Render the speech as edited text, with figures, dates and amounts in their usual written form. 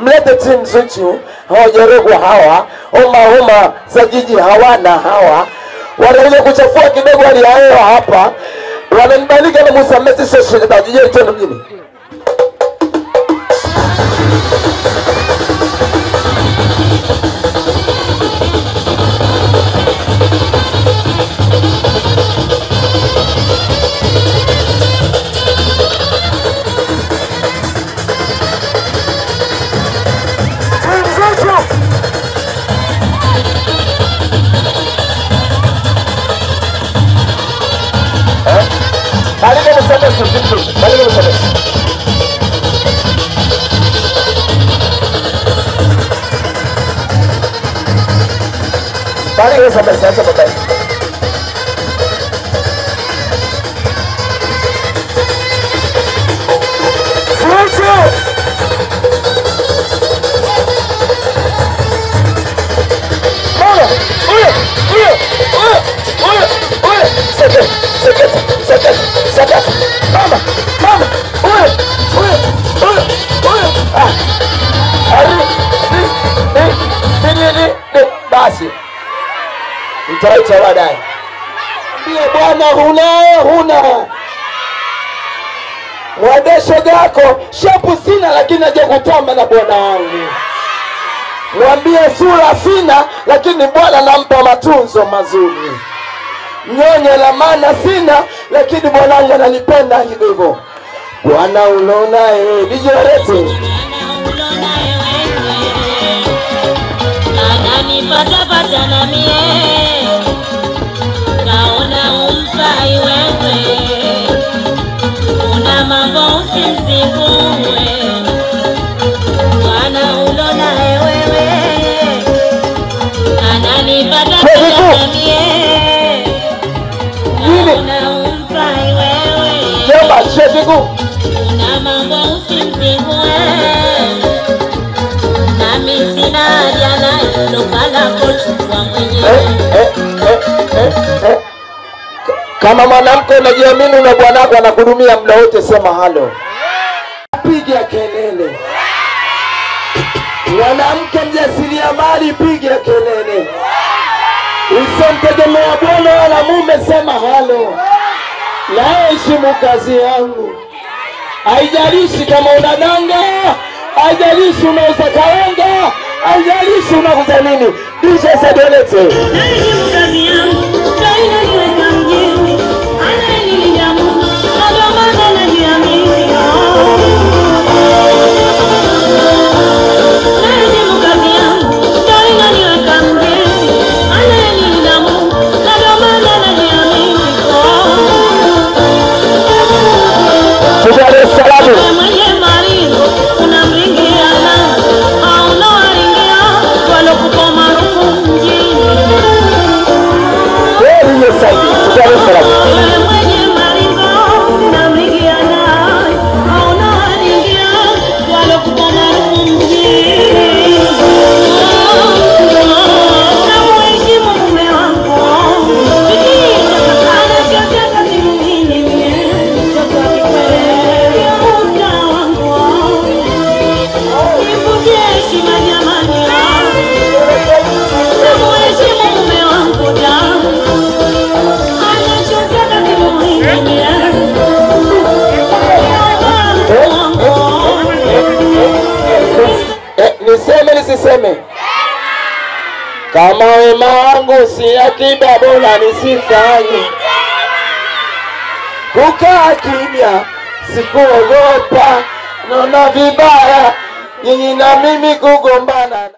mlete timu Zuchu, hawajarogwa hawa, homa za jiji hawana hawa. Wanaile kuchafua kidogo hali ya hewa hapa. Wananibalika na Musa Messi sasa da jiji tena mjini. Balik Musa Messi, balik Musa Messi. Balik Musa Messi, acha babai. Zuchu. Mano, olha, secret. Mama, basi mtaita baadaye. Ndiye bwana huna mwadesho gako shepu sina, lakini naje kutamba na bwana wangu. Mwambie sura sina, lakini bwana nampa matunzo mazuri. Nyonye la maana sina, lakini bwanangu analipenda hivyo. Bwana unaona vijorete ananipata na mie, naona umfai wewe, una mambo usimzikuwe. Bwana unaona wewe, ananipata na mie, naona umfai wewe, Jomba shefiku una mambo usimzikuwe. Nami sina jana lokala kuchukua mwenyewe. Kama mwanamke unajiamini na bwanako anakuhudumia muda wote, sema halo. Piga kelele. Mwanamke mjasiriamali, piga kelele. Usimtegemea bwana wala mume, sema halo. Naheshimu kazi yangu. Haijalishi kama unadanga, haijalishi unauza karanga, haijalishi unauza nini. DJ Sadolete. Naheshimu kazi yangu, kaina niweka mjini, anayenilinda Mungu, ndio maana najiamini. Naheshimu kazi yangu, kaina niweka mjini, anayenilinda Mungu, ndio maana najiamini. Tujale salamu. Mwenye maringo unamringia na hauna waringia walokupa maarufu mjini. Wewe Saidi, tujale salamu. Mwenye maringo unamringia na hauna waringia walokupa maarufu mjini. Namuheshimu mume wangu, sikitaka anachotaka simumini mie, chokwa kikweli muda wangu. Nivunje heshima jamani, namuheshimu mume wangu damu, anachotaka simumini mie, Niseme nisiseme? Kama wema wangu si akiba, bora nisifanye. Kukaa kimya sikuogopa, naona vibaya nyinyi na mimi kugombana.